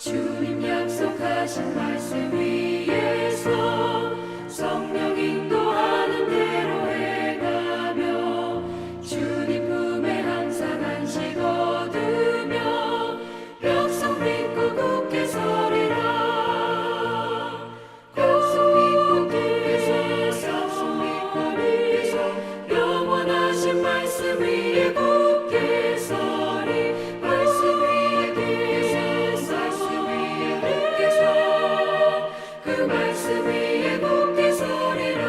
주님 약속하신 말씀 위에서 성령 인도하는 대로 행하며 주님 품에 항상 안식 얻으며 약속 믿고 굳게 서리라. 약속 믿고 굳게 서서 영원하신 말씀 위에 굳게 서리. 말씀 위에 굳게 서 그 말씀 위에 굳게 서리라.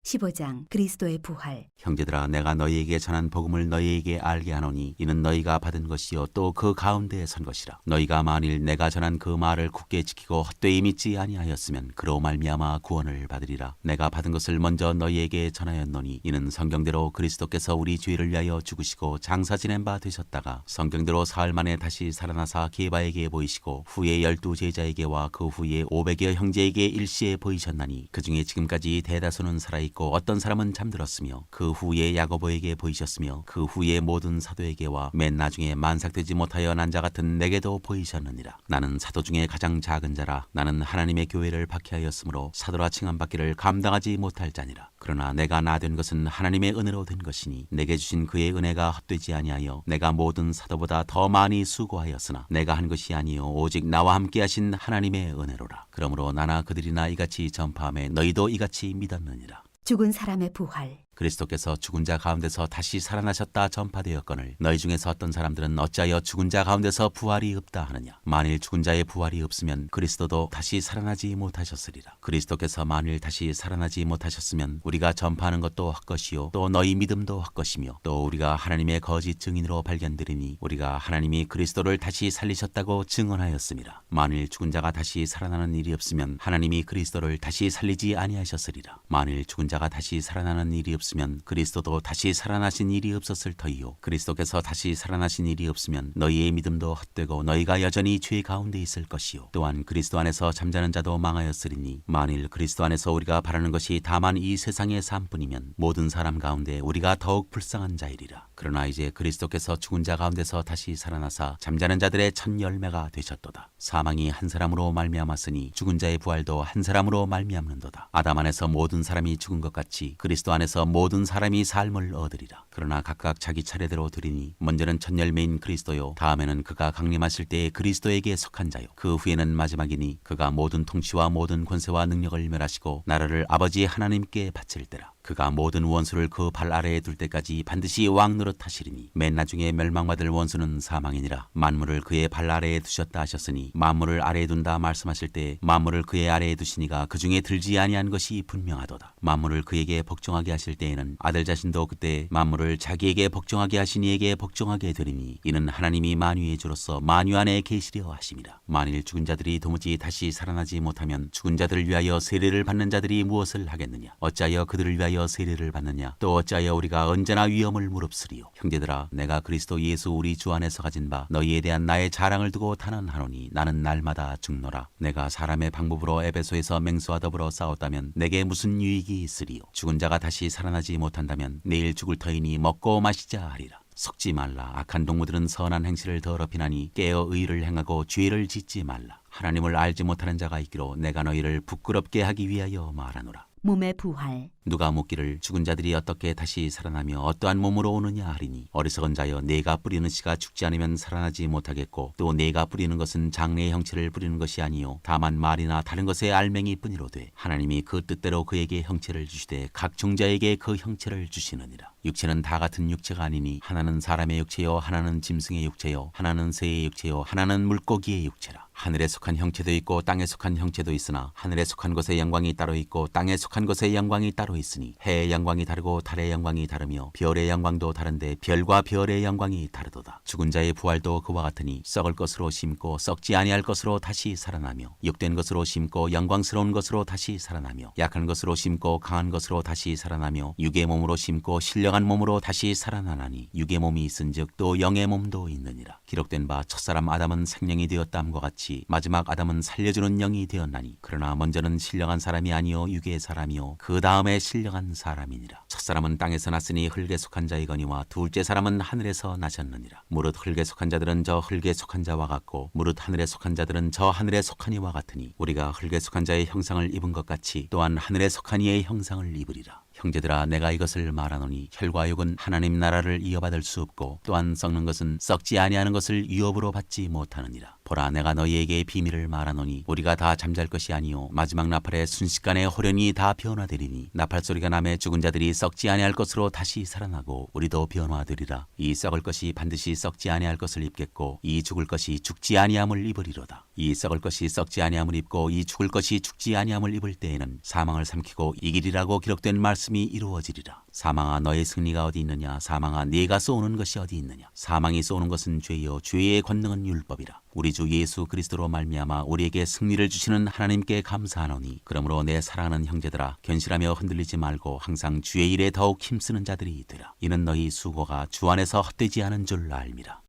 15장 그리스도의 부활. 형제들아, 내가 너희에게 전한 복음을 너희에게 알게 하노니 이는 너희가 받은 것이요 또 그 가운데에 선 것이라. 너희가 만일 내가 전한 그 말을 굳게 지키고 헛되이 믿지 아니하였으면 그로 말미암아 구원을 받으리라. 내가 받은 것을 먼저 너희에게 전하였노니 이는 성경대로 그리스도께서 우리 죄를 위하여 죽으시고 장사 지낸 바 되셨다가 성경대로 사흘 만에 다시 살아나사 게바에게 보이시고 후에 12 제자에게와 그 후에 500여 형제에게 일시에 보이셨나니 그 중에 지금까지 대다수는 살아있고 어떤 사람은 잠들었으며 그 후에 야고보에게 보이셨으며 그 후에 모든 사도에게와 맨 나중에 만삭되지 못하여 난 자 같은 내게도 보이셨느니라. 나는 사도 중에 가장 작은 자라. 나는 하나님의 교회를 박해하였으므로 사도라 칭함받기를 감당하지 못할 자니라. 그러나 내가 나 된 것은 하나님의 은혜로 된 것이니 내게 주신 그의 은혜가 헛되지 아니하여 내가 모든 사도보다 더 많이 수고하였으나 내가 한 것이 아니요 오직 나와 함께 하신 하나님의 은혜로라. 그러므로 나나 그들이나 이같이 전파하며 너희도 이같이 믿었느니라. 죽은 사람의 부활. 그리스도께서 죽은 자 가운데서 다시 살아나셨다 전파되었거늘 너희 중에서 어떤 사람들은 어찌하여 죽은 자 가운데서 부활이 없다 하느냐. 만일 죽은 자의 부활이 없으면 그리스도도 다시 살아나지 못하셨으리라. 그리스도께서 만일 다시 살아나지 못하셨으면 우리가 전파하는 것도 헛것이요 또 너희 믿음도 헛것이며 또 우리가 하나님의 거짓 증인으로 발견되리니 우리가 하나님이 그리스도를 다시 살리셨다고 증언하였습니다. 만일 죽은 자가 다시 살아나는 일이 없으면 하나님이 그리스도를 다시 살리지 아니하셨으리라. 만일 죽은 자가 다시 살아나는 일이 없으면 그리스도도 다시 살아나신 일이 없었을 터이요 그리스도께서 다시 살아나신 일이 없으면 너희의 믿음도 헛되고 너희가 여전히 죄 가운데 있을 것이요 또한 그리스도 안에서 잠자는 자도 망하였으리니 만일 그리스도 안에서 우리가 바라는 것이 다만 이 세상의 삶뿐이면 모든 사람 가운데 우리가 더욱 불쌍한 자이리라. 그러나 이제 그리스도께서 죽은 자 가운데서 다시 살아나사 잠자는 자들의 첫 열매가 되셨도다. 사망이 한 사람으로 말미암았으니 죽은 자의 부활도 한 사람으로 말미암는도다. 아담 안에서 모든 사람이 죽은 것 같이 그리스도 안에서 모든 사람이 삶을 얻으리라. 그러나 각각 자기 차례대로 드리니 먼저는 첫 열매인 그리스도요 다음에는 그가 강림하실 때에 그리스도에게 속한 자요 그 후에는 마지막이니 그가 모든 통치와 모든 권세와 능력을 멸하시고 나라를 아버지 하나님께 바칠 때라. 그가 모든 원수를 그 발 아래에 둘 때까지 반드시 왕 노릇하시리니 맨 나중에 멸망받을 원수는 사망이니라. 만물을 그의 발 아래에 두셨다 하셨으니 만물을 아래에 둔다 말씀하실 때 만물을 그의 아래에 두시니가 그 중에 들지 아니한 것이 분명하도다. 만물을 그에게 복종하게 하실 때에는 아들 자신도 그때 만물을 자기에게 복종하게 하신 이에게 복종하게 되리니 이는 하나님이 만유의 주로서 만유 안에 계시려 하심이라. 만일 죽은 자들이 도무지 다시 살아나지 못하면 죽은 자들을 위하여 세례를 받는 자들이 무엇을 하겠느냐. 어찌하여 그들을 위하여 세례를 받느냐. 또 어찌하여 우리가 언제나 위험을 무릅쓰리요. 형제들아, 내가 그리스도 예수 우리 주 안에서 가진 바 너희에 대한 나의 자랑을 두고 단언하노니 나는 날마다 죽노라. 내가 사람의 방법으로 에베소에서 맹수와 더불어 싸웠다면 내게 무슨 유익이 있으리요. 죽은 자가 다시 살아나지 못한다면 내일 죽을 터이니 먹고 마시자 하리라. 섞지 말라. 악한 동무들은 선한 행실을 더럽히나니 깨어 의를 행하고 죄를 짓지 말라. 하나님을 알지 못하는 자가 있기로 내가 너희를 부끄럽게 하기 위하여 말하노라. 몸의 부활. 누가 묻기를 죽은 자들이 어떻게 다시 살아나며 어떠한 몸으로 오느냐 하리니 어리석은 자여 네가 뿌리는 씨가 죽지 않으면 살아나지 못하겠고 또 네가 뿌리는 것은 장래의 형체를 뿌리는 것이 아니요 다만 말이나 다른 것의 알맹이 뿐이로되 하나님이 그 뜻대로 그에게 형체를 주시되 각 종자에게 그 형체를 주시느니라. 육체는 다 같은 육체가 아니니 하나는 사람의 육체요 하나는 짐승의 육체요 하나는 새의 육체요 하나는 물고기의 육체라. 하늘에 속한 형체도 있고 땅에 속한 형체도 있으나 하늘에 속한 것의 영광이 따로 있고 땅에 속한 것의 영광이 따로 있으니 해의 영광이 다르고 달의 영광이 다르며 별의 영광도 다른데 별과 별의 영광이 다르도다. 죽은 자의 부활도 그와 같으니 썩을 것으로 심고 썩지 아니할 것으로 다시 살아나며 육된 것으로 심고 영광스러운 것으로 다시 살아나며 약한 것으로 심고 강한 것으로 다시 살아나며 육의 몸으로 심고 신령한 몸으로 다시 살아나나니 육의 몸이 있은즉 또 영의 몸도 있느니라. 기록된 바 첫사람 아담은 생명이 되었다함과 같이 마지막 아담은 살려주는 영이 되었나니 그러나 먼저는 신령한 사람이 아니요 육의 사람이요 그 다음에 신령한 사람이니라. 첫사람은 땅에서 났으니 흙에 속한 자이거니와 둘째 사람은 하늘에서 나셨느니라. 무릇 흙에 속한 자들은 저 흙에 속한 자와 같고 무릇 하늘에 속한 자들은 저 하늘에 속한 이와 같으니 우리가 흙에 속한 자의 형상을 입은 것 같이 또한 하늘에 속한 이의 형상을 입으리라. 형제들아 내가 이것을 말하노니 혈과 육은 하나님 나라를 이어받을 수 없고 또한 썩는 것은 썩지 아니하는 것을 유업으로 받지 못하느니라. 보라 내가 너희에게 비밀을 말하노니 우리가 다 잠잘 것이 아니요 마지막 나팔에 순식간에 호련히 다 변화되리니 나팔 소리가 나매 죽은 자들이 썩지 아니할 것으로 다시 살아나고 우리도 변화되리라. 이 썩을 것이 반드시 썩지 아니할 것을 입겠고 이 죽을 것이 죽지 아니함을 입으리로다. 이 썩을 것이 썩지 아니함을 입고 이 죽을 것이 죽지 아니함을 입을 때에는 사망을 삼키고 이기리라고 기록된 말씀이 이루어지리라. 사망아 너의 승리가 어디 있느냐. 사망아 네가 쏘는 것이 어디 있느냐. 사망이 쏘는 것은 죄요 죄의 권능은 율법이라. 우리 주 예수 그리스도로 말미암아 우리에게 승리를 주시는 하나님께 감사하노니 그러므로 내 사랑하는 형제들아 견실하며 흔들리지 말고 항상 주의 일에 더욱 힘쓰는 자들이 되라. 이는 너희 수고가 주 안에서 헛되지 않은 줄 알미라.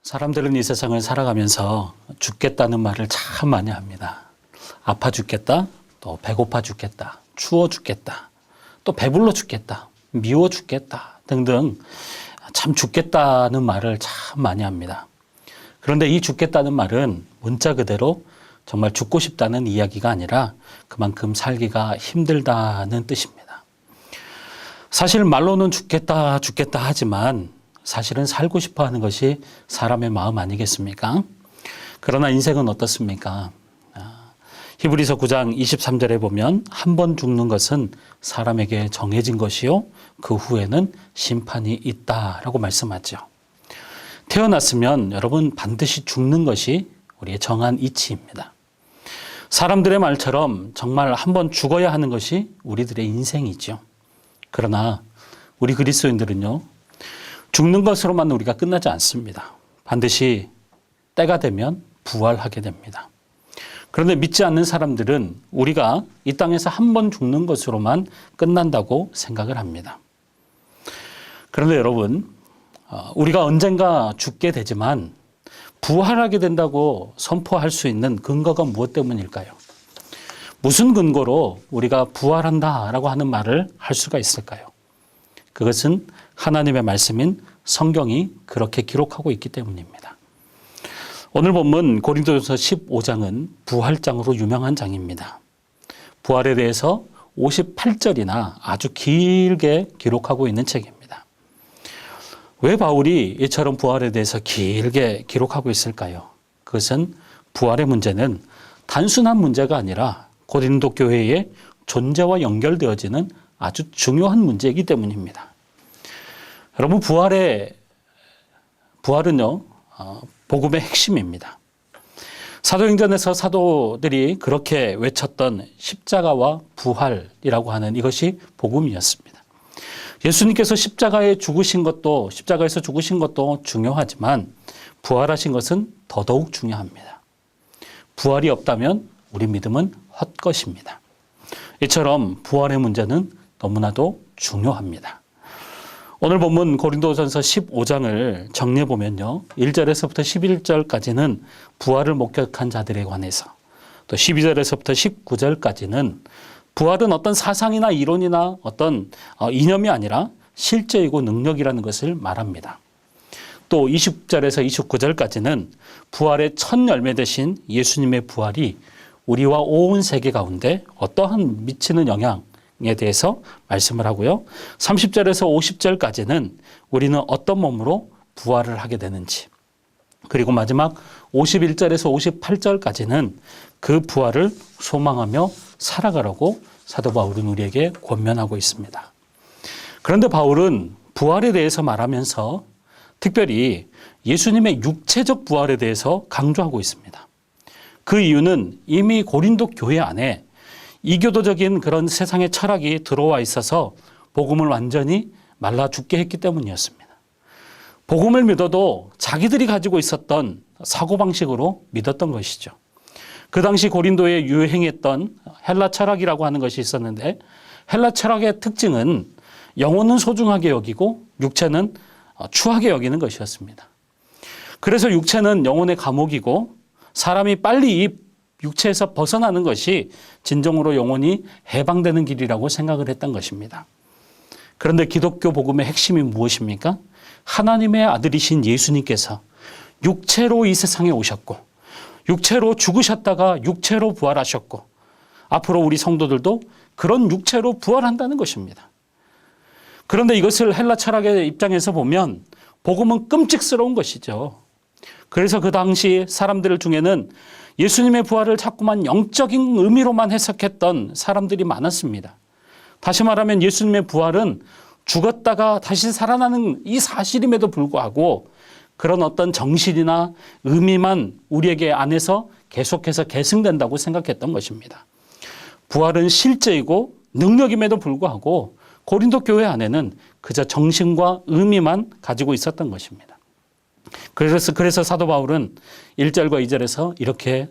사람들은 이 세상을 살아가면서 죽겠다는 말을 참 많이 합니다. 아파 죽겠다, 또 배고파 죽겠다, 추워 죽겠다, 또 배불러 죽겠다, 미워 죽겠다 등등 참 죽겠다는 말을 참 많이 합니다. 그런데 이 죽겠다는 말은 문자 그대로 정말 죽고 싶다는 이야기가 아니라 그만큼 살기가 힘들다는 뜻입니다. 사실 말로는 죽겠다 죽겠다 하지만 사실은 살고 싶어 하는 것이 사람의 마음 아니겠습니까? 그러나 인생은 어떻습니까? 히브리서 9장 23절에 보면 한 번 죽는 것은 사람에게 정해진 것이요 그 후에는 심판이 있다라고 말씀하죠. 태어났으면 여러분 반드시 죽는 것이 우리의 정한 이치입니다. 사람들의 말처럼 정말 한 번 죽어야 하는 것이 우리들의 인생이죠. 그러나 우리 그리스도인들은요. 죽는 것으로만 우리가 끝나지 않습니다. 반드시 때가 되면 부활하게 됩니다. 그런데 믿지 않는 사람들은 우리가 이 땅에서 한 번 죽는 것으로만 끝난다고 생각을 합니다. 그런데 여러분, 우리가 언젠가 죽게 되지만 부활하게 된다고 선포할 수 있는 근거가 무엇 때문일까요? 무슨 근거로 우리가 부활한다라고 하는 말을 할 수가 있을까요? 그것은 하나님의 말씀인 성경이 그렇게 기록하고 있기 때문입니다. 오늘 본문 고린도전서 15장은 부활장으로 유명한 장입니다. 부활에 대해서 58절이나 아주 길게 기록하고 있는 책입니다. 왜 바울이 이처럼 부활에 대해서 길게 기록하고 있을까요? 그것은 부활의 문제는 단순한 문제가 아니라 고린도 교회의 존재와 연결되어지는 아주 중요한 문제이기 때문입니다. 여러분 부활은요 복음의 핵심입니다. 사도행전에서 사도들이 그렇게 외쳤던 십자가와 부활이라고 하는 이것이 복음이었습니다. 예수님께서 십자가에서 죽으신 것도 중요하지만 부활하신 것은 더더욱 중요합니다. 부활이 없다면 우리 믿음은 헛것입니다. 이처럼 부활의 문제는 너무나도 중요합니다. 오늘 본문 고린도전서 15장을 정리해 보면요. 1절에서부터 11절까지는 부활을 목격한 자들에 관해서, 또 12절에서부터 19절까지는 부활은 어떤 사상이나 이론이나 어떤 이념이 아니라 실제이고 능력이라는 것을 말합니다. 또 20절에서 29절까지는 부활의 첫 열매 되신 예수님의 부활이 우리와 온 세계 가운데 어떠한 미치는 영향에 대해서 말씀을 하고요. 30절에서 50절까지는 우리는 어떤 몸으로 부활을 하게 되는지, 그리고 마지막 51절에서 58절까지는 그 부활을 소망하며 살아가라고 사도 바울은 우리에게 권면하고 있습니다. 그런데 바울은 부활에 대해서 말하면서 특별히 예수님의 육체적 부활에 대해서 강조하고 있습니다. 그 이유는 이미 고린도 교회 안에 이교도적인 그런 세상의 철학이 들어와 있어서 복음을 완전히 말라 죽게 했기 때문이었습니다. 복음을 믿어도 자기들이 가지고 있었던 사고방식으로 믿었던 것이죠. 그 당시 고린도에 유행했던 헬라 철학이라고 하는 것이 있었는데, 헬라 철학의 특징은 영혼은 소중하게 여기고 육체는 추하게 여기는 것이었습니다. 그래서 육체는 영혼의 감옥이고 사람이 빨리 이 육체에서 벗어나는 것이 진정으로 영혼이 해방되는 길이라고 생각을 했던 것입니다. 그런데 기독교 복음의 핵심이 무엇입니까? 하나님의 아들이신 예수님께서 육체로 이 세상에 오셨고 육체로 죽으셨다가 육체로 부활하셨고 앞으로 우리 성도들도 그런 육체로 부활한다는 것입니다. 그런데 이것을 헬라 철학의 입장에서 보면 복음은 끔찍스러운 것이죠. 그래서 그 당시 사람들 중에는 예수님의 부활을 자꾸만 영적인 의미로만 해석했던 사람들이 많았습니다. 다시 말하면 예수님의 부활은 죽었다가 다시 살아나는 이 사실임에도 불구하고 그런 어떤 정신이나 의미만 우리에게 안에서 계속해서 계승된다고 생각했던 것입니다. 부활은 실제이고 능력임에도 불구하고 고린도 교회 안에는 그저 정신과 의미만 가지고 있었던 것입니다. 그래서 사도 바울은 1절과 2절에서 이렇게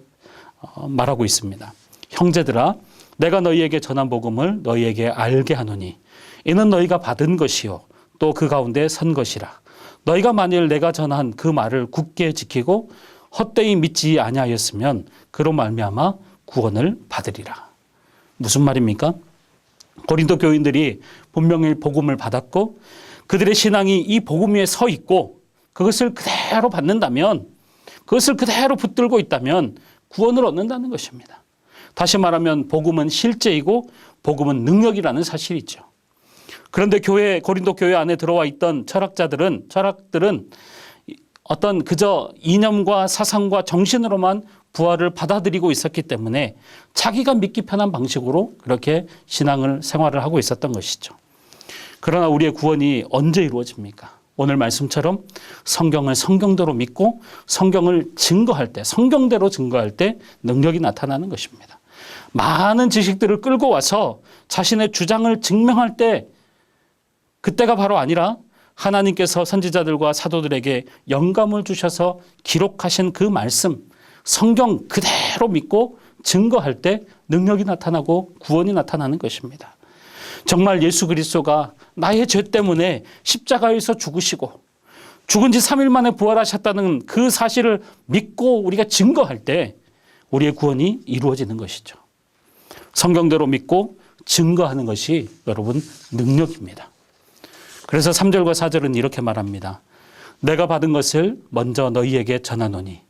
말하고 있습니다. 형제들아, 내가 너희에게 전한 복음을 너희에게 알게 하노니 이는 너희가 받은 것이요 또 그 가운데 선 것이라. 너희가 만일 내가 전한 그 말을 굳게 지키고 헛되이 믿지 아니하였으면 그로 말미암아 구원을 받으리라. 무슨 말입니까? 고린도 교인들이 분명히 복음을 받았고 그들의 신앙이 이 복음 위에 서 있고 그것을 그대로 받는다면, 그것을 그대로 붙들고 있다면 구원을 얻는다는 것입니다. 다시 말하면 복음은 실제이고 복음은 능력이라는 사실이죠. 그런데 고린도 교회 안에 들어와 있던 철학들은 어떤 그저 이념과 사상과 정신으로만 부활을 받아들이고 있었기 때문에 자기가 믿기 편한 방식으로 그렇게 신앙을 생활을 하고 있었던 것이죠. 그러나 우리의 구원이 언제 이루어집니까? 오늘 말씀처럼 성경을 성경대로 믿고 성경을 증거할 때, 성경대로 증거할 때 능력이 나타나는 것입니다. 많은 지식들을 끌고 와서 자신의 주장을 증명할 때 그때가 바로 아니라 하나님께서 선지자들과 사도들에게 영감을 주셔서 기록하신 그 말씀, 성경 그대로 믿고 증거할 때 능력이 나타나고 구원이 나타나는 것입니다. 정말 예수 그리스도가 나의 죄 때문에 십자가에서 죽으시고 죽은 지 3일 만에 부활하셨다는 그 사실을 믿고 우리가 증거할 때 우리의 구원이 이루어지는 것이죠. 성경대로 믿고 증거하는 것이 여러분 능력입니다. 그래서 3절과 4절은 이렇게 말합니다. 내가 받은 것을 먼저 너희에게 전하노니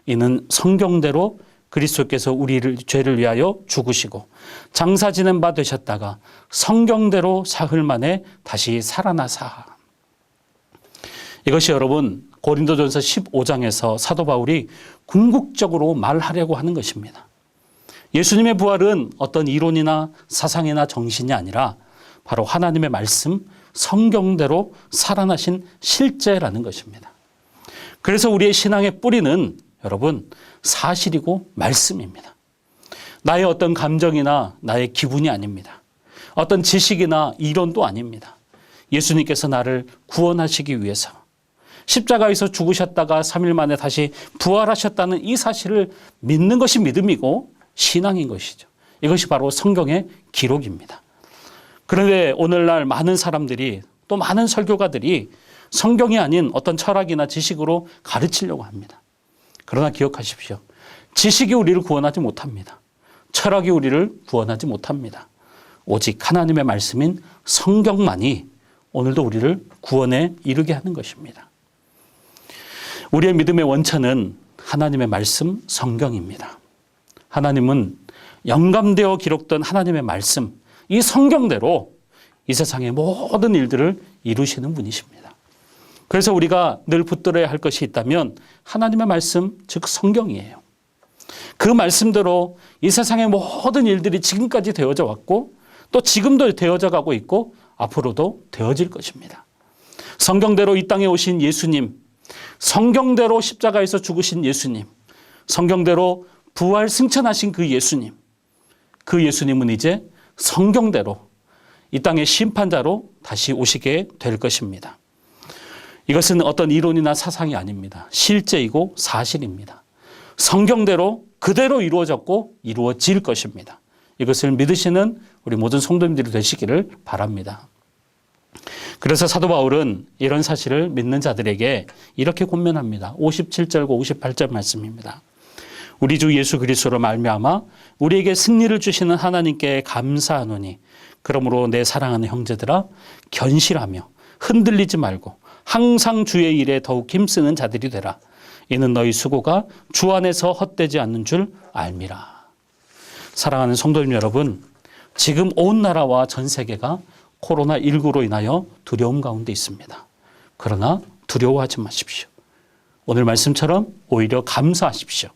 이는 성경대로 그리스도께서 우리를 죄를 위하여 죽으시고 장사 지낸 바 되셨다가 성경대로 사흘 만에 다시 살아나사. 이것이 여러분 고린도전서 15장에서 사도 바울이 궁극적으로 말하려고 하는 것입니다. 예수님의 부활은 어떤 이론이나 사상이나 정신이 아니라 바로 하나님의 말씀, 성경대로 살아나신 실제라는 것입니다. 그래서 우리의 신앙의 뿌리는 여러분 사실이고 말씀입니다. 나의 어떤 감정이나 나의 기분이 아닙니다. 어떤 지식이나 이론도 아닙니다. 예수님께서 나를 구원하시기 위해서 십자가에서 죽으셨다가 3일 만에 다시 부활하셨다는 이 사실을 믿는 것이 믿음이고 신앙인 것이죠. 이것이 바로 성경의 기록입니다. 그런데 오늘날 많은 사람들이 또 많은 설교가들이 성경이 아닌 어떤 철학이나 지식으로 가르치려고 합니다. 그러나 기억하십시오. 지식이 우리를 구원하지 못합니다. 철학이 우리를 구원하지 못합니다. 오직 하나님의 말씀인 성경만이 오늘도 우리를 구원에 이르게 하는 것입니다. 우리의 믿음의 원천은 하나님의 말씀 성경입니다. 하나님은 영감되어 기록된 하나님의 말씀, 이 성경대로 이 세상의 모든 일들을 이루시는 분이십니다. 그래서 우리가 늘 붙들어야 할 것이 있다면 하나님의 말씀, 즉 성경이에요. 그 말씀대로 이 세상의 모든 일들이 지금까지 되어져 왔고 또 지금도 되어져 가고 있고 앞으로도 되어질 것입니다. 성경대로 이 땅에 오신 예수님, 성경대로 십자가에서 죽으신 예수님, 성경대로 부활 승천하신 그 예수님은 이제 성경대로 이 땅의 심판자로 다시 오시게 될 것입니다. 이것은 어떤 이론이나 사상이 아닙니다. 실제이고 사실입니다. 성경대로 그대로 이루어졌고 이루어질 것입니다. 이것을 믿으시는 우리 모든 성도님들이 되시기를 바랍니다. 그래서 사도 바울은 이런 사실을 믿는 자들에게 이렇게 권면합니다. 57절과 58절 말씀입니다. 우리 주 예수 그리스도로 말미암아 우리에게 승리를 주시는 하나님께 감사하노니 그러므로 내 사랑하는 형제들아 견실하며 흔들리지 말고 항상 주의 일에 더욱 힘쓰는 자들이 되라. 이는 너희 수고가 주 안에서 헛되지 않는 줄 알미라. 사랑하는 성도님 여러분, 지금 온 나라와 전 세계가 코로나19로 인하여 두려움 가운데 있습니다. 그러나 두려워하지 마십시오. 오늘 말씀처럼 오히려 감사하십시오.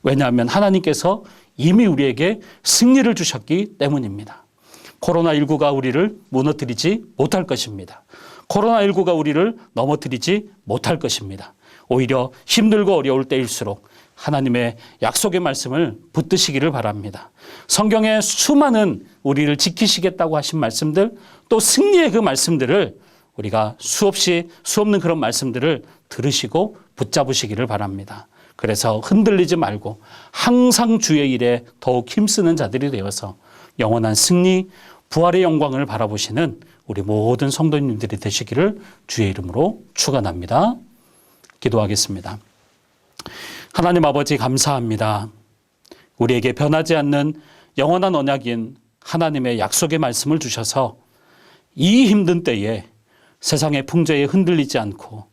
왜냐하면 하나님께서 이미 우리에게 승리를 주셨기 때문입니다. 코로나19가 우리를 무너뜨리지 못할 것입니다. 코로나19가 우리를 넘어뜨리지 못할 것입니다. 오히려 힘들고 어려울 때일수록 하나님의 약속의 말씀을 붙드시기를 바랍니다. 성경에 수많은 우리를 지키시겠다고 하신 말씀들, 또 승리의 그 말씀들을 우리가 수없는 그런 말씀들을 들으시고 붙잡으시기를 바랍니다. 그래서 흔들리지 말고 항상 주의 일에 더욱 힘쓰는 자들이 되어서 영원한 승리, 부활의 영광을 바라보시는 우리 모든 성도님들이 되시기를 주의 이름으로 축원합니다. 기도하겠습니다. 하나님 아버지 감사합니다. 우리에게 변하지 않는 영원한 언약인 하나님의 약속의 말씀을 주셔서 이 힘든 때에 세상의 풍조에 흔들리지 않고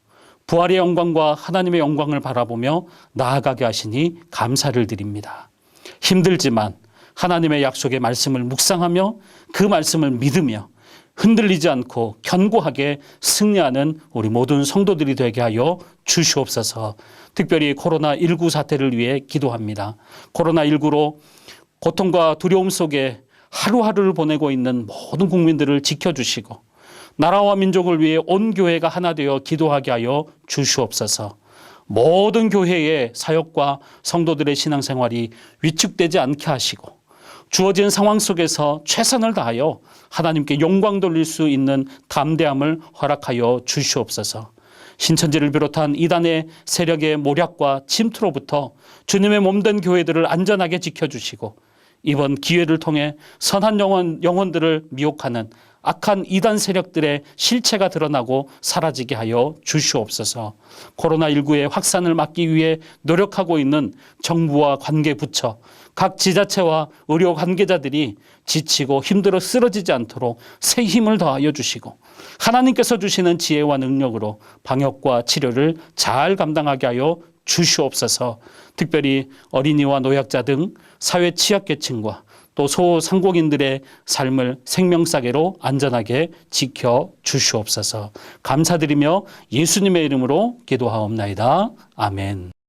부활의 영광과 하나님의 영광을 바라보며 나아가게 하시니 감사를 드립니다. 힘들지만 하나님의 약속의 말씀을 묵상하며 그 말씀을 믿으며 흔들리지 않고 견고하게 승리하는 우리 모든 성도들이 되게 하여 주시옵소서. 특별히 코로나19 사태를 위해 기도합니다. 코로나19로 고통과 두려움 속에 하루하루를 보내고 있는 모든 국민들을 지켜주시고 나라와 민족을 위해 온 교회가 하나 되어 기도하게 하여 주시옵소서. 모든 교회의 사역과 성도들의 신앙생활이 위축되지 않게 하시고 주어진 상황 속에서 최선을 다하여 하나님께 영광 돌릴 수 있는 담대함을 허락하여 주시옵소서. 신천지를 비롯한 이단의 세력의 모략과 침투로부터 주님의 몸된 교회들을 안전하게 지켜주시고 이번 기회를 통해 선한 영혼들을 미혹하는 악한 이단 세력들의 실체가 드러나고 사라지게 하여 주시옵소서. 코로나19의 확산을 막기 위해 노력하고 있는 정부와 관계부처, 각 지자체와 의료 관계자들이 지치고 힘들어 쓰러지지 않도록 새 힘을 더하여 주시고 하나님께서 주시는 지혜와 능력으로 방역과 치료를 잘 감당하게 하여 주시옵소서. 특별히 어린이와 노약자 등 사회 취약계층과 또 소상공인들의 삶을 생명사계로 안전하게 지켜 주시옵소서. 감사드리며 예수님의 이름으로 기도하옵나이다. 아멘.